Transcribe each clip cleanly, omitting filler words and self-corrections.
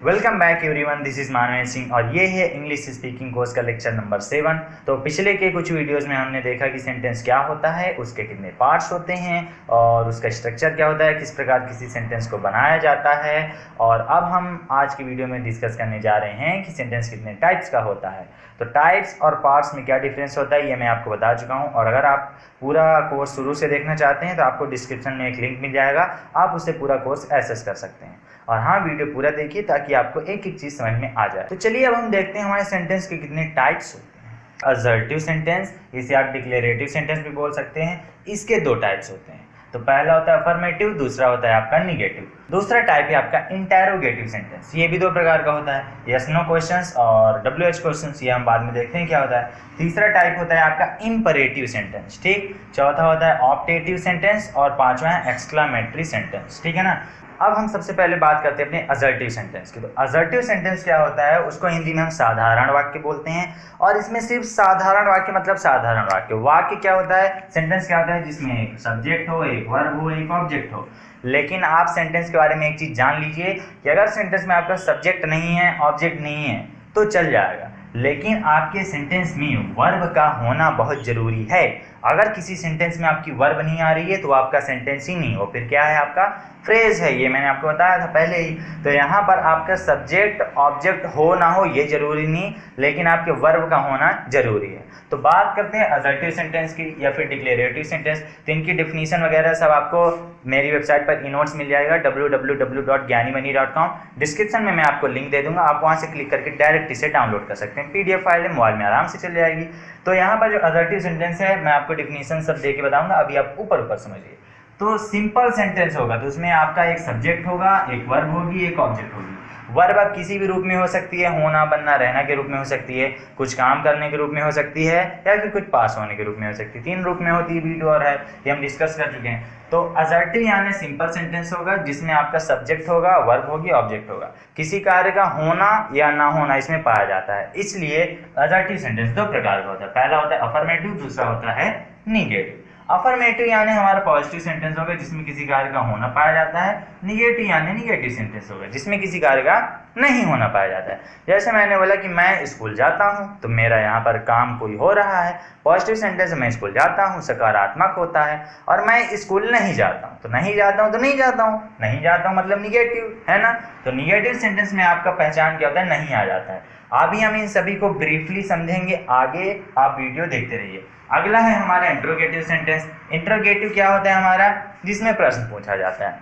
Welcome back everyone, this is Manvendra Singh और ये है इंग्लिश स्पीकिंग कोर्स का लेक्चर नंबर 7। तो पिछले के कुछ वीडियोस में हमने देखा कि सेंटेंस क्या होता है, उसके कितने पार्ट्स होते हैं और उसका स्ट्रक्चर क्या होता है, किस प्रकार किसी सेंटेंस को बनाया जाता है। और अब हम आज की वीडियो में डिस्कस करने जा रहे हैं कि सेंटेंस कितने टाइप्स का होता है। तो टाइप्स और पार्ट्स में क्या डिफरेंस होता है ये मैं आपको बता चुका हूँ। और अगर आप पूरा कोर्स शुरू से देखना चाहते हैं तो आपको डिस्क्रिप्शन में एक लिंक मिल जाएगा, आप उससे पूरा कोर्स एक्सेस कर सकते हैं। और हाँ, वीडियो पूरा देखिए ताकि आपको एक एक चीज़ समझ में आ जाए। तो चलिए अब हम देखते हैं हमारे सेंटेंस के कितने टाइप्स होते हैं। असर्टिव सेंटेंस, इसे आप डिक्लेरेटिव सेंटेंस भी बोल सकते हैं। इसके दो टाइप्स होते हैं। तो पहला होता है अफर्मेटिव, दूसरा होता है आपका निगेटिव। दूसरा टाइप है आपका इंटेरोगेटिव सेंटेंस। ये भी दो प्रकार का होता है, यस नो क्वेश्चंस और WH क्वेश्चंस। ये हम बाद में देखते हैं क्या होता है। तीसरा टाइप होता है आपका इंपरेटिव सेंटेंस, ठीक। चौथा होता है ऑप्टेटिव सेंटेंस और पांचवा है एक्सक्लामेटरी सेंटेंस, ठीक है ना। अब हम सबसे पहले बात करते हैं अपने असर्टिव सेंटेंस की। तो असर्टिव सेंटेंस क्या होता है, उसको हिंदी में हम साधारण वाक्य बोलते हैं। और इसमें सिर्फ साधारण वाक्य मतलब साधारण वाक्य। वाक्य क्या होता है, सेंटेंस क्या होता है जिसमें एक सब्जेक्ट हो, एक वर्ब हो, एक ऑब्जेक्ट हो। लेकिन आप सेंटेंस के बारे में एक चीज़ जान लीजिए कि अगर सेंटेंस में आपका सब्जेक्ट नहीं है, ऑब्जेक्ट नहीं है तो चल जाएगा, लेकिन आपके सेंटेंस में वर्ब का होना बहुत ज़रूरी है। अगर किसी सेंटेंस में आपकी वर्ब नहीं आ रही है तो आपका सेंटेंस ही नहीं हो, फिर क्या है, आपका फ्रेज है। ये मैंने आपको बताया था पहले ही। तो यहाँ पर आपका सब्जेक्ट ऑब्जेक्ट हो ना हो ये जरूरी नहीं, लेकिन आपके वर्ब का होना जरूरी है। तो बात करते हैं असर्टिव सेंटेंस की या फिर डिक्लेरेटिव सेंटेंस। तो इनकी डेफिनेशन वगैरह सब आपको मेरी वेबसाइट पर ई-नोट्स मिल जाएगा www.gyanimani.com। डिस्क्रिप्शन में मैं आपको लिंक दे दूंगा, आप वहाँ से क्लिक करके डायरेक्ट इसे डाउनलोड कर सकते हैं। PDF फाइल है, मोबाइल में आराम से चल जाएगी। तो यहाँ पर जो असर्टिव सेंटेंस है मैं आपको डेफिनेशन सब दे के बताऊंगा, अभी आप ऊपर ऊपर समझिए। तो सिंपल सेंटेंस होगा तो उसमें आपका एक सब्जेक्ट होगा, एक वर्ब होगी, एक ऑब्जेक्ट होगी। वर्ब आप किसी भी रूप में हो सकती है, होना, बनना, रहना के रूप में हो सकती है, कुछ काम करने के रूप में हो सकती है, या फिर कुछ पास होने के रूप में हो सकती है। 3 रूप में होती है, वीडियो और है, ये हम डिस्कस कर चुके हैं। तो असर्टिव यानी सिंपल सेंटेंस होगा जिसमें आपका सब्जेक्ट होगा, वर्ब होगी, ऑब्जेक्ट होगा। किसी कार्य का होना या ना होना इसमें पाया जाता है। इसलिए असर्टिव सेंटेंस दो प्रकार का होता है। पहला होता है अफर्मेटिव, दूसरा होता है निगेटिव। अफर्मेटिव यानी हमारा पॉजिटिव सेंटेंस होगा जिसमें किसी कार्य का होना पाया जाता है। निगेटिव यानी निगेटिव सेंटेंस होगा जिसमें किसी कार्य का नहीं होना पाया जाता है। जैसे मैंने बोला कि मैं स्कूल जाता हूँ तो मेरा यहाँ पर काम कोई हो रहा है। पॉजिटिव सेंटेंस मैं स्कूल जाता हूँ सकारात्मक होता है, और मैं स्कूल नहीं जाता हूँ तो नहीं जाता हूँ तो नहीं जाता हूँ, नहीं जाता हूँ मतलब निगेटिव है ना। तो निगेटिव सेंटेंस में आपका पहचान क्या होता है, नहीं आ जाता है। अभी हम इन सभी को ब्रीफली समझेंगे, आगे आप वीडियो देखते रहिए। अगला है हमारा इंट्रोगेटिव सेंटेंस। इंट्रोगेटिव क्या होता है हमारा, जिसमें प्रश्न पूछा जाता है।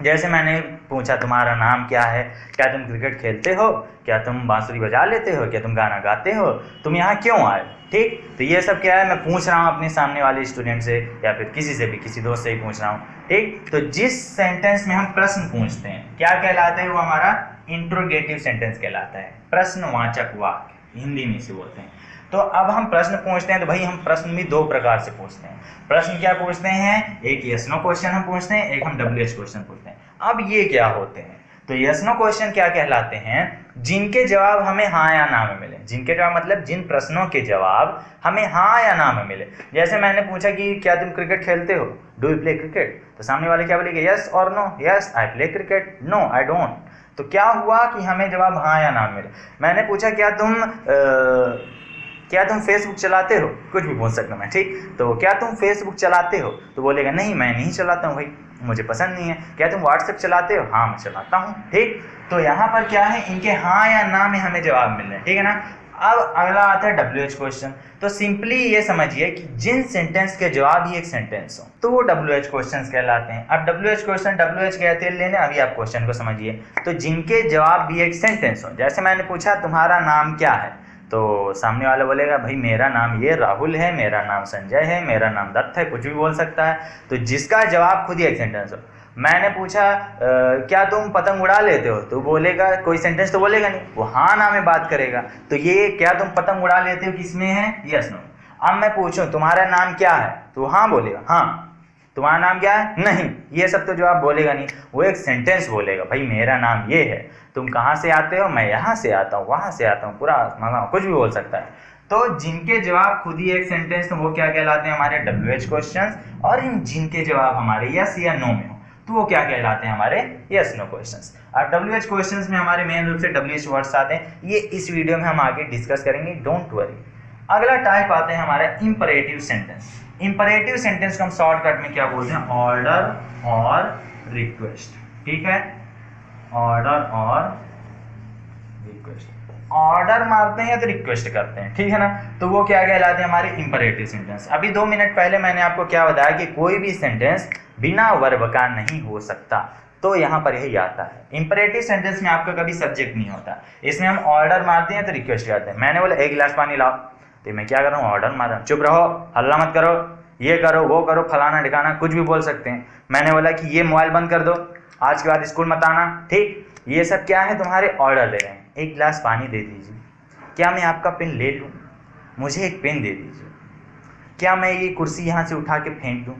जैसे मैंने पूछा तुम्हारा नाम क्या है, क्या तुम क्रिकेट खेलते हो, क्या तुम बांसुरी बजा लेते हो, क्या तुम गाना गाते हो, तुम यहाँ क्यों आए, ठीक। तो ये सब क्या है, मैं पूछ रहा हूँ अपने सामने वाले स्टूडेंट से या फिर किसी से भी, किसी दोस्त से ही पूछ रहा हूँ, ठीक। तो जिस सेंटेंस में हम प्रश्न पूछते हैं क्या कहलाता है, वो हमारा इंट्रोगेटिव सेंटेंस कहलाता है। प्रश्नवाचक वाक्य हिंदी में इसे बोलते हैं। तो अब हम प्रश्न पूछते हैं तो भाई हम प्रश्न भी दो प्रकार से पूछते हैं। प्रश्न क्या पूछते हैं, एक यस नो क्वेश्चन हम पूछते हैं, एक हम WH क्वेश्चन पूछते हैं। अब ये क्या होते हैं, तो यस नो क्वेश्चन क्या कहलाते हैं, जिनके जवाब हमें हाँ या ना में मिले। जिनके जवाब मतलब जिन प्रश्नों के जवाब हमें हाँ या ना में मिले। जैसे मैंने पूछा कि क्या तुम क्रिकेट खेलते हो, डू यू प्ले क्रिकेट, तो सामने वाले क्या बोलेंगे, यस और no, yes I play cricket, no I don't. तो क्या हुआ कि हमें जवाब हाँ या ना मिले। मैंने पूछा क्या तुम फेसबुक चलाते हो, कुछ भी बोल सकता मैं, ठीक। तो क्या तुम फेसबुक चलाते हो, तो बोलेगा नहीं मैं नहीं चलाता हूँ भाई, मुझे पसंद नहीं है। क्या तुम व्हाट्सएप चलाते हो, हाँ मैं चलाता हूँ, ठीक। तो यहाँ पर क्या है, इनके हाँ या ना में हमें जवाब मिल रहे हैं, ठीक है ना। अब अगला आता है WH क्वेश्चन। तो सिंपली ये समझिए कि जिन सेंटेंस के जवाब ही एक सेंटेंस हो तो वो WH क्वेश्चन कहलाते हैं। अब WH क्वेश्चन WH कहते हैं लेने, अभी आप क्वेश्चन को समझिए। तो जिनके जवाब भी एक सेंटेंस हो, जैसे मैंने पूछा तुम्हारा नाम क्या है, तो सामने वाला बोलेगा भाई मेरा नाम ये राहुल है, मेरा नाम संजय है, मेरा नाम दत्त है, कुछ भी बोल सकता है। तो जिसका जवाब खुद ही एक सेंटेंस हो। मैंने पूछा क्या तुम पतंग उड़ा लेते हो, तो बोलेगा, कोई सेंटेंस तो बोलेगा नहीं, वो हाँ ना में बात करेगा। तो ये क्या तुम पतंग उड़ा लेते हो किसमें है, यस नो। अब मैं पूछूं तुम्हारा नाम क्या है, तो हाँ बोलेगा हाँ। तुम्हारा नाम क्या है, नहीं, ये सब तो जवाब बोलेगा नहीं, वो एक सेंटेंस बोलेगा, भाई मेरा नाम ये है, तुम कहाँ से आते हो, मैं यहाँ से आता हूँ, वहाँ से आता हूँ, पूरा कुछ भी बोल सकता है। तो जिनके जवाब खुद ही एक सेंटेंस, तो वो क्या कहलाते हैं, हमारे WH क्वेश्चंस। और इन जिनके जवाब हमारे यस या नो में हो तो वो क्या कहलाते हैं, हमारे यस नो क्वेश्चंस। अब WH क्वेश्चंस में हमारे मेन रूप से WH वर्ड्स आते हैं, ये इस वीडियो में हम आगे डिस्कस करेंगे, डोंट वरी। अगला टाइप आता है हमारा इंपरेटिव सेंटेंस। इंपरेटिव सेंटेंस को हम शॉर्टकट में क्या बोलते हैं, ऑर्डर और रिक्वेस्ट, ठीक है, ऑर्डर और रिक्वेस्ट। ऑर्डर मारते हैं या तो रिक्वेस्ट करते हैं, ठीक है ना, तो वो क्या कहलाते हैं हमारे इंपरेटिव सेंटेंस। अभी 2 मिनट पहले मैंने आपको क्या बताया कि कोई भी सेंटेंस बिना वर्ब का नहीं हो सकता, तो यहाँ पर यही आता है। इंपरेटिव सेंटेंस में आपका कभी सब्जेक्ट नहीं होता, इसमें हम ऑर्डर मारते हैं तो रिक्वेस्ट करते हैं। मैंने बोला 1 गिलास पानी लाओ, तो मैं क्या कर रहा हूँ, ऑर्डर मार रहा हूँ, चुप रहो, हल्ला मत करो, ये करो वो करो, फलाना ठिकाना, कुछ भी बोल सकते हैं। मैंने बोला कि ये मोबाइल बंद कर दो, आज के बाद स्कूल मत आना, ठीक, ये सब क्या है, तुम्हारे ऑर्डर दे रहे हैं। 1 गिलास पानी दे दीजिए, क्या मैं आपका पेन ले लूँ, मुझे एक पेन दे दीजिए, क्या मैं ये कुर्सी यहाँ से उठा के फेंक दूँ,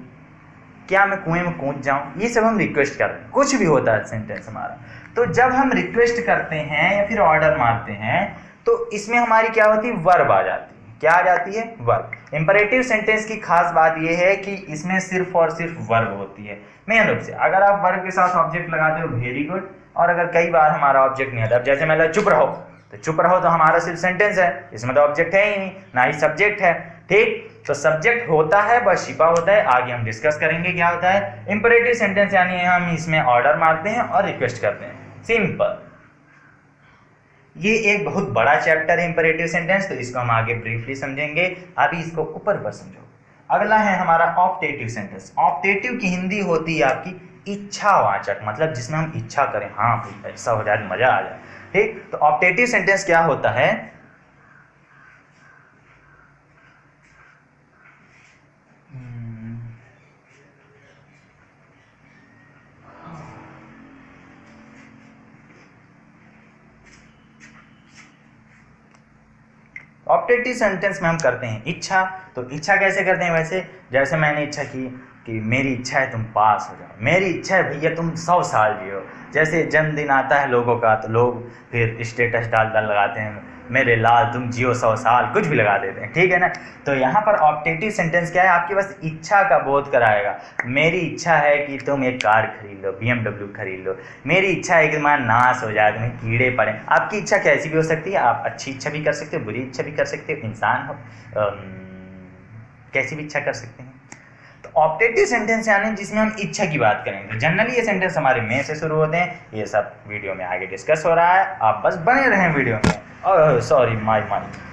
क्या मैं कुएं में कूद जाऊँ, ये सब हम रिक्वेस्ट कर रहे हैं, कुछ भी होता है सेंटेंस हमारा। तो जब हम रिक्वेस्ट करते हैं या फिर ऑर्डर मारते हैं तो इसमें हमारी क्या होती है, वर्ब आ जाती है। क्या आ जाती है, वर्ब। इंपरेटिव सेंटेंस की खास बात यह है कि इसमें सिर्फ और सिर्फ वर्ब होती है मेन रूप से। अगर आप वर्ब के साथ ऑब्जेक्ट लगाते हो वेरी गुड, और अगर कई बार हमारा ऑब्जेक्ट नहीं आता, अब जैसे मैं चुप रहो, तो चुप रहो तो हमारा सिर्फ सेंटेंस है, इसमें तो ऑब्जेक्ट है ही नहीं, ना ही सब्जेक्ट है, ठीक। तो सब्जेक्ट होता है बस छिपा होता है, आगे हम डिस्कस करेंगे क्या होता है इंपरेटिव सेंटेंस, यानी हम इसमें ऑर्डर मारते हैं और रिक्वेस्ट करते हैं, सिंपल। ये एक बहुत बड़ा चैप्टर है इंपरेटिव सेंटेंस, तो इसको हम आगे ब्रीफली समझेंगे, अभी इसको ऊपर ऊपर समझो। अगला है हमारा ऑप्टेटिव सेंटेंस। ऑप्टेटिव की हिंदी होती है आपकी इच्छावाचक, मतलब जिसमें हम इच्छा करें, हाँ भाई ऐसा हो जाए मजा आ जाए, ठीक। तो ऑप्टेटिव सेंटेंस क्या होता है, ऑप्टेटिव सेंटेंस में हम करते हैं इच्छा। तो इच्छा कैसे करते हैं, वैसे जैसे मैंने इच्छा की कि मेरी इच्छा है तुम पास हो जाओ, मेरी इच्छा है भैया तुम 100 साल जियो। जैसे जन्मदिन आता है लोगों का तो लोग फिर स्टेटस डाल लगाते हैं, मेरे लाल तुम जियो 100 साल, कुछ भी लगा देते हैं, ठीक है ना। तो यहाँ पर ऑप्टेटिव सेंटेंस क्या है, आपके बस इच्छा का बोध कराएगा। मेरी इच्छा है कि तुम एक कार खरीद लो, BMW खरीद लो, मेरी इच्छा है कि तुम्हारा नाश हो जाए, तुम्हें कीड़े पड़े। आपकी इच्छा कैसी भी हो सकती है, आप अच्छी इच्छा भी कर सकते हो, बुरी इच्छा भी कर सकते हो, इंसान हो कैसी भी इच्छा कर सकते हैं। तो ऑप्टेटिव सेंटेंस यानी जिसमें हम इच्छा की बात करेंगे। तो जनरली ये सेंटेंस हमारे में से शुरू होते हैं, ये सब वीडियो में आगे डिस्कस हो रहा है, आप बस बने रहें वीडियो में। Oh sorry my.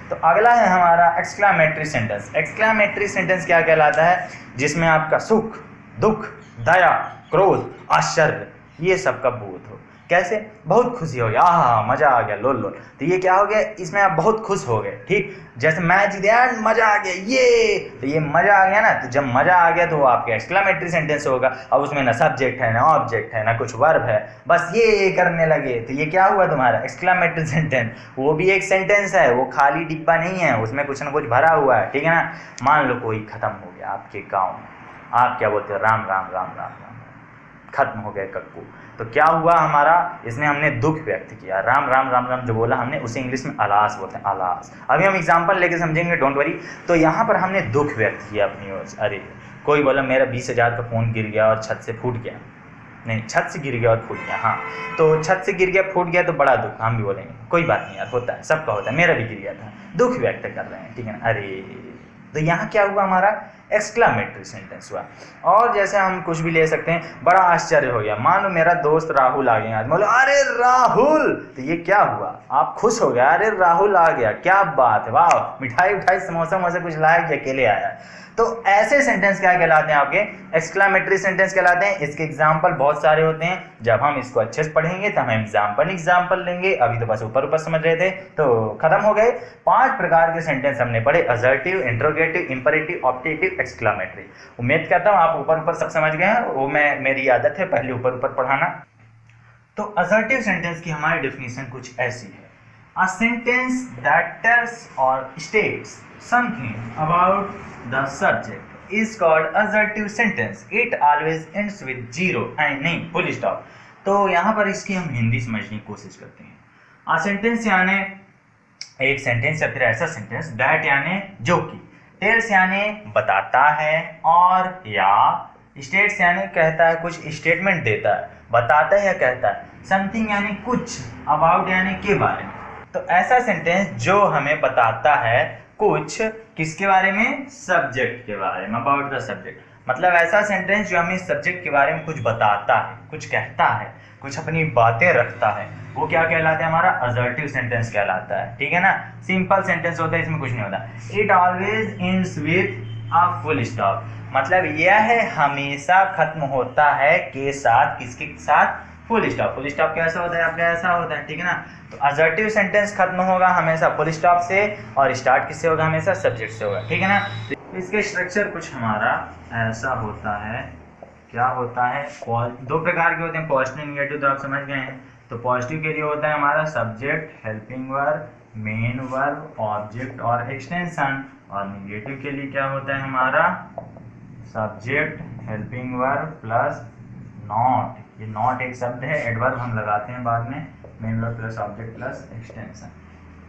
तो अगला है हमारा एक्सक्लामेटरी सेंटेंस। एक्सक्लामेटरी सेंटेंस क्या कहलाता है, जिसमें आपका सुख, दुख, दया, क्रोध, आश्चर्य ये सब का बोध हो। कैसे, बहुत खुशी हो गया, आहा मजा आ गया, लोल लोल, तो ये क्या हो गया, इसमें आप बहुत खुश हो गए, ठीक। जैसे मैच जीत गया, मजा आ गया, ये तो ये मजा आ गया ना, तो जब मजा आ गया तो वो आपके एक्सक्लामेटरी सेंटेंस होगा। अब उसमें ना सब्जेक्ट है, ना ऑब्जेक्ट है, ना कुछ वर्ब है, बस ये करने लगे, तो ये क्या हुआ तुम्हारा एक्सक्लामेटरी सेंटेंस। वो भी एक सेंटेंस है, वो खाली डिब्बा नहीं है, उसमें कुछ ना कुछ भरा हुआ है, ठीक है ना। मान लो कोई खत्म हो गया आपके गाँव में, आप क्या बोलते हो, राम राम राम राम राम, खत्म हो गए कक्कू, तो क्या हुआ हमारा, इसमें हमने दुख व्यक्त किया। राम राम राम राम जो बोला हमने, उसे इंग्लिश में अलास बोलते हैं, अलास। अभी हम एग्जांपल लेके समझेंगे, डोंट वरी। तो यहाँ पर हमने दुख व्यक्त किया अपनी ओर से। अरे कोई बोला मेरा 20,000 का फ़ोन गिर गया और छत से फूट गया, नहीं छत से गिर गया और फूट गया, हाँ तो छत से गिर गया फूट गया तो बड़ा दुख, हम भी बोलेंगे कोई बात नहीं यार, होता है, सबका होता है, मेरा भी गिर गया था, दुख व्यक्त कर रहे हैं, ठीक है ना। अरे तो यहाँ क्या हुआ हमारा एक्सक्लामेटरी सेंटेंस हुआ। और जैसे हम कुछ भी ले सकते हैं, बड़ा आश्चर्य हो गया, मान लो मेरा दोस्त राहुल आ गया, बोलो अरे राहुल, तो ये क्या हुआ, आप खुश हो गया, अरे राहुल आ गया, क्या बात है, वाह, मिठाई उठाई समोसा वोसा कुछ लाया कि अकेले आया। तो ऐसे सेंटेंस क्या कहलाते हैं, आपके एक्सक्लामेटरी सेंटेंस कहलाते हैं। इसके एग्जाम्पल बहुत सारे होते हैं, जब हम इसको अच्छे से पढ़ेंगे तो हम एग्जाम्पल लेंगे। अभी तो बस ऊपर ऊपर समझ रहे थे तो खत्म हो गए। 5 प्रकार के सेंटेंस हमने पढ़े, assertive, interrogative, imperative, optative, exclamatory. उम्मीद करता हूँ आप ऊपर ऊपर सब समझ गए हैं, वो मेरी आदत है पहले ऊपर ऊपर पढ़ाना। तो असर्टिव सेंटेंस की हमारी डेफिनेशन कुछ ऐसी है, a sentence that tells or states something about the subject is called assertive sentence. It always ends with zero and नहीं full stop। तो यहाँ पर इसकी हम हिंदी समझने की कोशिश करते हैं। a sentence यानी एक सेंटेंस या फिर ऐसा सेंटेंस, that यानी जो कि, tells यानी बताता है, और या states यानी कहता है, कुछ स्टेटमेंट देता है, बताता है या कहता है। समथिंग यानी कुछ, अबाउट यानी के बारे में। तो ऐसा सेंटेंस जो हमें बताता है कुछ किसके बारे में, सब्जेक्ट के बारे में, अबाउट द सब्जेक्ट। मतलब ऐसा सेंटेंस जो हमें सब्जेक्ट के बारे में कुछ बताता है, कुछ कहता है, कुछ अपनी बातें रखता है, वो क्या कहलाता है, हमारा असर्टिव सेंटेंस कहलाता है। ठीक है ना, सिंपल सेंटेंस होता है, इसमें कुछ नहीं होता। It always ends with a full stop, मतलब यह है हमेशा खत्म होता है के साथ, किसके साथ, फुल स्टॉप। फुल स्टॉप कैसा होता है आपका, ऐसा होता है। ठीक है ना, तो असर्टिव सेंटेंस खत्म होगा हमेशा फुल स्टॉप से, और स्टार्ट किससे होगा, हमेशा सब्जेक्ट से होगा। ठीक है ना, तो इसके स्ट्रक्चर कुछ हमारा ऐसा होता है। क्या होता है, दो प्रकार के होते हैं, पॉजिटिव निगेटिव, तो आप समझ गए हैं। तो पॉजिटिव के लिए होता है हमारा subject, helping verb, main verb, object और एक्सटेंशन। और निगेटिव के लिए क्या होता है हमारा subject, helping verb plus not. ये नॉट एक शब्द है, एडवर्ब हम लगाते हैं बाद में, main verb plus object plus extension.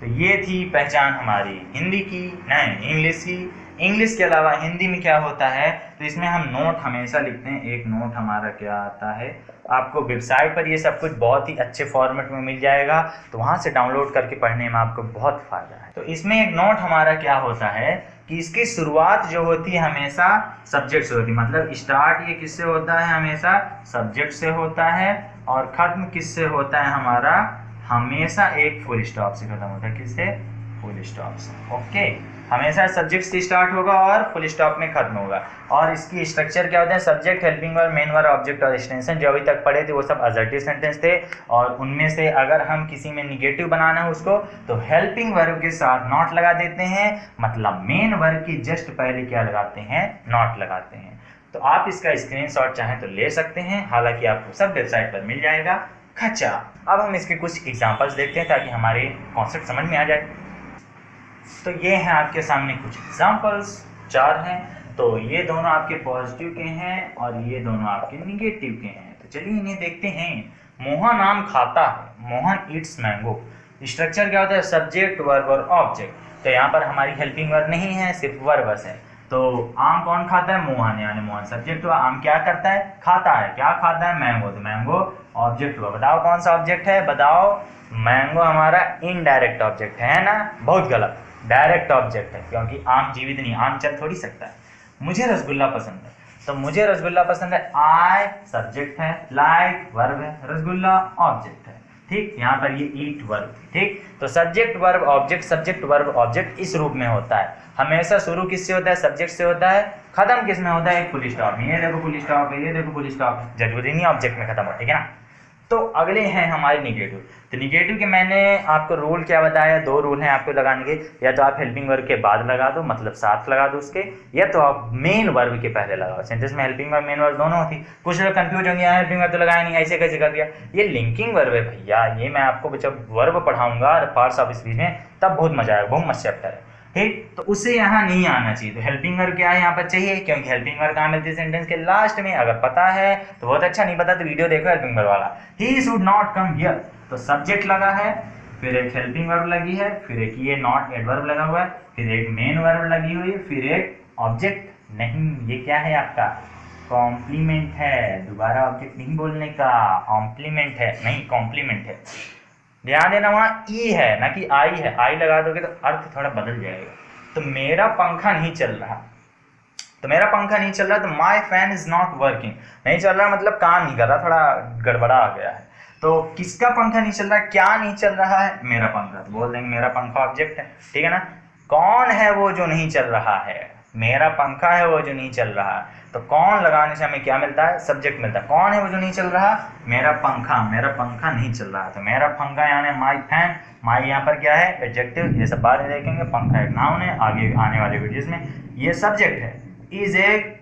तो ये थी पहचान हमारी हिंदी की, नहीं इंग्लिश की। इंग्लिश के अलावा हिंदी में क्या होता है, तो इसमें हम नोट हमेशा लिखते हैं। एक नोट हमारा क्या आता है, आपको वेबसाइट पर ये सब कुछ बहुत ही अच्छे फॉर्मेट में मिल जाएगा, तो वहाँ से डाउनलोड करके पढ़ने में आपको बहुत फ़ायदा है। तो इसमें एक नोट हमारा क्या होता है कि इसकी शुरुआत जो होती है हमेशा सब्जेक्ट से होती है, मतलब स्टार्ट ये किससे होता है, हमेशा सब्जेक्ट से होता है, और खत्म किससे होता है हमारा, हमेशा एक फुल स्टॉप से खत्म होता है। किससे, फुल स्टॉप से। ओके, हमेशा सब्जेक्ट से स्टार्ट होगा और फुल स्टॉप में खत्म होगा। और इसकी स्ट्रक्चर क्या होता है, subject, helping verb, main verb, object और एक्सटेंशन। जो अभी तक पढ़े थे वो सब असर्टिव सेंटेंस थे, और उनमें से अगर हम किसी में निगेटिव बनाना है उसको, तो हेल्पिंग वर्ब के साथ नॉट लगा देते हैं, मतलब मेन वर्ब की जस्ट पहले क्या लगाते हैं, नॉट लगाते हैं। तो आप इसका स्क्रीनशॉट चाहें तो ले सकते हैं, हालांकि आपको सब वेबसाइट पर मिल जाएगा। खचा, अब हम इसके कुछ एग्जांपल्स देखते हैं ताकि हमारे कॉन्सेप्ट समझ में आ जाए। तो ये हैं आपके सामने कुछ एग्जांपल्स, 4 हैं। तो ये दोनों आपके पॉजिटिव के हैं और ये दोनों आपके निगेटिव के हैं। तो चलिए इन्हें देखते हैं। मोहन आम खाता है, मोहन ईट्स मैंगो। स्ट्रक्चर क्या होता है, सब्जेक्ट, वर्ब और ऑब्जेक्ट। तो यहाँ पर हमारी हेल्पिंग वर्ब नहीं है, सिर्फ वर्ब है। तो आम कौन खाता है, मोहन, यानी मोहन सब्जेक्ट हुआ। आम क्या करता है, खाता है। क्या खाता है, मैंगो, तो मैंगो ऑब्जेक्ट हुआ। बताओ कौन सा ऑब्जेक्ट है, बताओ। मैंगो हमारा इनडायरेक्ट ऑब्जेक्ट है ना, बहुत गलत, डायरेक्ट ऑब्जेक्ट है, क्योंकि आम जीवित नहीं, आम चल थोड़ी सकता है। मुझे रसगुल्ला पसंद है, तो मुझे रसगुल्ला पसंद है, आई सब्जेक्ट है, लाइक वर्ब है, रसगुल्ला ऑब्जेक्ट है। ठीक, यहाँ पर ये ईट वर्ब। ठीक, तो subject verb object, subject verb object इस रूप में होता है। हमेशा शुरू किससे होता है, सब्जेक्ट से होता है, खत्म किस में होता है, एक फुल स्टॉप में। ये देखो फुल स्टॉप है, ये देखो फुल स्टॉप, जरूरी नहीं ऑब्जेक्ट में खत्म हो। ठीक है ना। तो अगले हैं हमारे निगेटिव। तो निगेटिव के मैंने आपको रूल क्या बताया, 2 रूल हैं आपको लगाने के। या तो आप हेल्पिंग वर्ब के बाद लगा दो, मतलब साथ लगा दो उसके, या तो आप मेन वर्ब के पहले लगाओ। सेंटेंस में हेल्पिंग वर्ब, मेन वर्ब दोनों होती। कुछ लोग कंफ्यूज होंगे, हेल्पिंग वर्ब तो लगाया नहीं, ऐसे कैसे कर दिया। ये लिंकिंग वर्ब है भैया, ये मैं आपको जब वर्ब पढ़ाऊंगा पार्ट्स ऑफ स्पीच में, तब बहुत मजा आएगा, बहुत मस्त चैप्टर है। ठीक, तो उसे यहाँ नहीं आना चाहिए। तो हेल्पिंग वर्ब क्या है यहाँ पर चाहिए, क्योंकि हेल्पिंग वर्ब कहाँ मिलती है, सेंटेंस के लास्ट में। अगर पता है तो बहुत अच्छा, नहीं पता तो वीडियो देखो हेल्पिंग वर्ब वाला। He should not come here, तो सब्जेक्ट लगा है, फिर एक हेल्पिंग वर्ब लगी है, फिर एक ये नॉट एडवर्ब लगा हुआ है, फिर एक मेन वर्ब लगी हुई है, फिर एक ऑब्जेक्ट नहीं। ये क्या है आपका, कॉम्प्लीमेंट है। दोबारा ऑब्जेक्ट नहीं बोलने का, कॉम्प्लीमेंट है, नहीं कॉम्प्लीमेंट है। ध्यान देना, वहाँ ई है ना कि आई है। आई लगा दोगे तो अर्थ थोड़ा बदल जाएगा। तो मेरा पंखा नहीं चल रहा, तो मेरा पंखा नहीं चल रहा, तो my fan is not working, नहीं चल रहा मतलब काम नहीं कर रहा, थोड़ा गड़बड़ा आ गया है। तो किसका पंखा नहीं चल रहा, क्या नहीं चल रहा है, मेरा पंखा। तो बोल देंगे मेरा पंखा ऑब्जेक्ट है। ठीक है ना। कौन है वो जो नहीं चल रहा है, मेरा पंखा है वो जो नहीं चल रहा है। तो कौन लगाने से हमें क्या मिलता है, सब्जेक्ट मिलता है। कौन है वो जो नहीं चल रहा, मेरा पंखा, मेरा पंखा नहीं चल रहा। तो मेरा पंखा यानी माई फैन, माई यहाँ पर क्या है, एडजेक्टिव, ये सब बाद में देखेंगे। पंखा एक नाउन है, आगे आने वाले वीडियोस में। ये सब्जेक्ट है, इज एक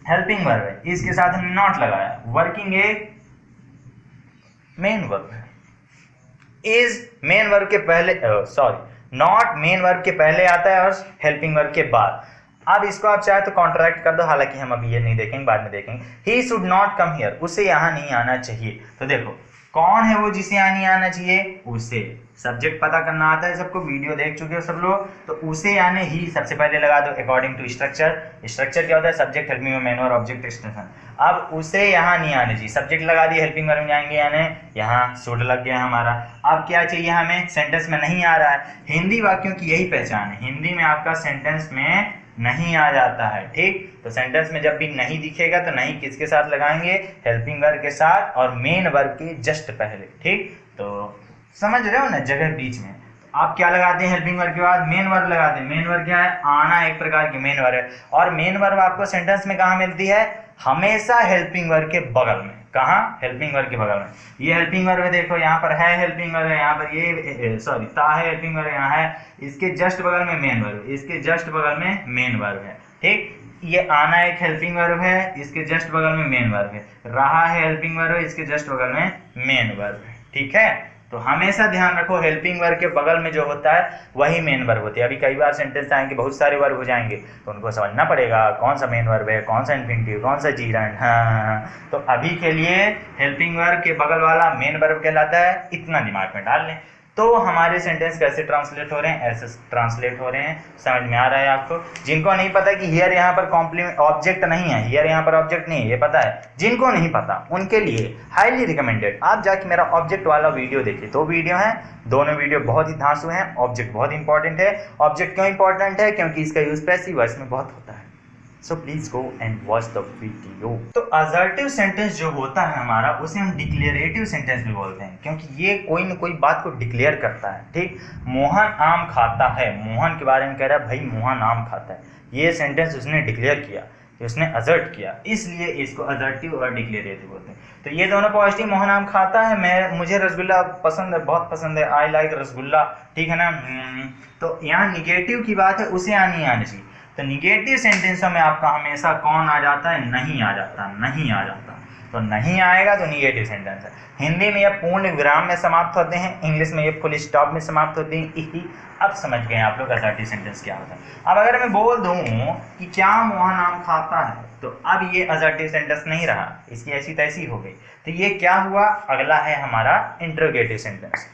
हेल्पिंग वर्ब है, इसके साथ हमने नॉट लगाया। वर्किंग एक मेन वर्ब है, इज मेन वर्ब के पहले, सॉरी नॉट मेन वर्ब के पहले आता है और हेल्पिंग वर्ब के बाद। अब इसको आप चाहे तो कॉन्ट्रैक्ट कर दो, हालांकि हम अभी ये नहीं देखेंगे, बाद में देखेंगे। He should not come here, उसे यहाँ नहीं आना चाहिए। तो देखो कौन है वो जिसे आनी आना चाहिए? उसे। सब्जेक्ट पता करना आता है सबको, वीडियो देख चुके हो सब लोग, तो उसे यानी ही सबसे पहले लगा दो अकॉर्डिंग टू स्ट्रक्चर। स्ट्रक्चर क्या होता है? सब्जेक्ट, हेल्पिंग मैन और ऑब्जेक्ट एक्सटेंशन। अब उसे यहाँ नहीं आने चाहिए, सब्जेक्ट लगा दिए, हेल्पिंग वर्ब में जाएंगे यानी यहाँ शुड लग गया हमारा। अब क्या चाहिए हमें? सेंटेंस में नहीं आ रहा है। हिंदी वाक्यों की यही पहचान है, हिंदी में आपका सेंटेंस में नहीं आ जाता है, ठीक। तो सेंटेंस में जब भी नहीं दिखेगा तो नहीं किसके साथ लगाएंगे? हेल्पिंग वर्ब के साथ और मेन वर्ब के जस्ट पहले, ठीक। तो समझ रहे हो ना, जगह बीच में आप क्या लगाते हैं? हेल्पिंग वर्ब के बाद मेन वर्ब लगाते हैं। मेन वर्ब क्या है? आना एक प्रकार की मेन वर्ब है। और मेन वर्ब आपको सेंटेंस में कहाँ मिलती है? हमेशा हेल्पिंग वर्ब के बगल में। कहाँ? हेल्पिंग वर्ब के बगल में। ये हेल्पिंग वर्ब है, देखो यहाँ पर है हेल्पिंग वर्ब है, यहाँ पर ये सॉरी ता है हेल्पिंग वर्ब यहाँ है, इसके जस्ट बगल में मेन वर्ब, इसके जस्ट बगल में मेन वर्ब है, ठीक। ये आना एक हेल्पिंग वर्ब है, इसके जस्ट बगल में मेन वर्ब है। रहा है हेल्पिंग वर्ब है, इसके जस्ट बगल में मेन वर्ब है, ठीक है। तो हमेशा ध्यान रखो हेल्पिंग वर्ब के बगल में जो होता है वही मेन वर्ब होती है। अभी कई बार सेंटेंस आएंगे, बहुत सारे वर्ब हो जाएंगे, तो उनको समझना पड़ेगा कौन सा मेन वर्ब है, कौन सा इन्फिनिटिव, कौन सा जीरंड। हाँ, तो अभी के लिए हेल्पिंग वर्ब के बगल वाला मेन वर्ब कहलाता है, इतना दिमाग में डाल लें। तो हमारे सेंटेंस कैसे ट्रांसलेट हो रहे हैं? ऐसे ट्रांसलेट हो रहे हैं। समझ में आ रहा है आपको? जिनको नहीं पता कि हियर यहाँ पर कॉम्प्लीमेंट ऑब्जेक्ट नहीं है, हियर यहाँ पर ऑब्जेक्ट नहीं है, ये पता है, जिनको नहीं पता उनके लिए हाईली रिकमेंडेड आप जाके मेरा ऑब्जेक्ट वाला वीडियो देखिए। 2 वीडियो हैं, दोनों वीडियो बहुत ही धांसू हैं। ऑब्जेक्ट बहुत इंपॉर्टेंट है। ऑब्जेक्ट क्यों इंपॉर्टेंट है? क्योंकि इसका यूज पैसिव वॉइस में बहुत होता है। So please go and watch the video. तो असर्टिव सेंटेंस जो होता है हमारा, उसे हम डिक्लेरेटिव सेंटेंस भी बोलते हैं, क्योंकि ये कोई न कोई बात को डिक्लेयर करता है, ठीक। मोहन आम खाता है, मोहन के बारे में कह रहा है भाई मोहन आम खाता है, ये सेंटेंस उसने डिक्लेयर किया, उसने असर्ट किया, इसलिए इसको असर्टिव और डिक्लेरेटिव बोलते हैं। तो ये दोनों पॉजिटिव, मोहन आम खाता है, मुझे रसगुल्ला पसंद है, बहुत पसंद है, आई लाइक रसगुल्ला, ठीक है ना। तो यहाँ निगेटिव की बात है, उसे आनी चाहिए। तो निगेटिव सेंटेंसों में आपका हमेशा कौन आ जाता है? नहीं आ जाता, नहीं आ जाता। तो नहीं आएगा तो निगेटिव सेंटेंस है। हिंदी में ये पूर्ण विराम में समाप्त होते हैं, इंग्लिश में ये फुल स्टॉप में समाप्त होते हैं। अब समझ गए आप लोग असर्टिव सेंटेंस क्या होता है। अब अगर मैं बोल दूं कि क्या मोहन आम खाता है, तो अब ये असर्टिव सेंटेंस नहीं रहा, इसकी ऐसी तैसी हो गई। तो ये क्या हुआ? अगला है हमारा इंट्रोगेटिव सेंटेंस।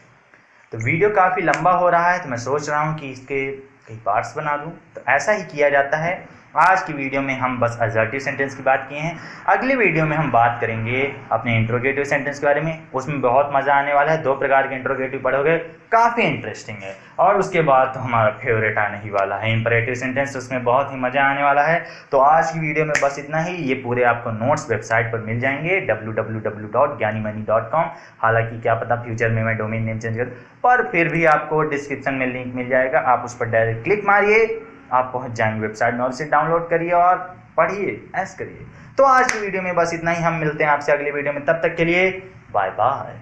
तो वीडियो काफ़ी लंबा हो रहा है, तो मैं सोच रहा हूँ कि इसके कई पार्ट्स बना दूं। तो ऐसा ही किया जाता है। आज की वीडियो में हम बस असर्टिव सेंटेंस की बात किए हैं। अगली वीडियो में हम बात करेंगे अपने इंट्रोगेटिव सेंटेंस के बारे में, उसमें बहुत मज़ा आने वाला है। 2 प्रकार के इंट्रोगेटिव पढ़ोगे, काफ़ी इंटरेस्टिंग है। और उसके बाद तो हमारा फेवरेट आने ही वाला है इंपरेटिव सेंटेंस, उसमें बहुत ही मज़ा आने वाला है। तो आज की वीडियो में बस इतना ही। ये पूरे आपको नोट्स वेबसाइट पर मिल जाएंगे www.gyanimoney.com। हालांकि क्या पता फ्यूचर में मैं डोमेन नेम चेंज कर, पर फिर भी आपको डिस्क्रिप्शन में लिंक मिल जाएगा, आप उस पर डायरेक्ट क्लिक मारिए, आप पहुंच जाएंगे वेबसाइट में, और उसे डाउनलोड करिए और पढ़िए, ऐश करिए। तो आज की वीडियो में बस इतना ही। हम मिलते हैं आपसे अगली वीडियो में, तब तक के लिए बाय बाय।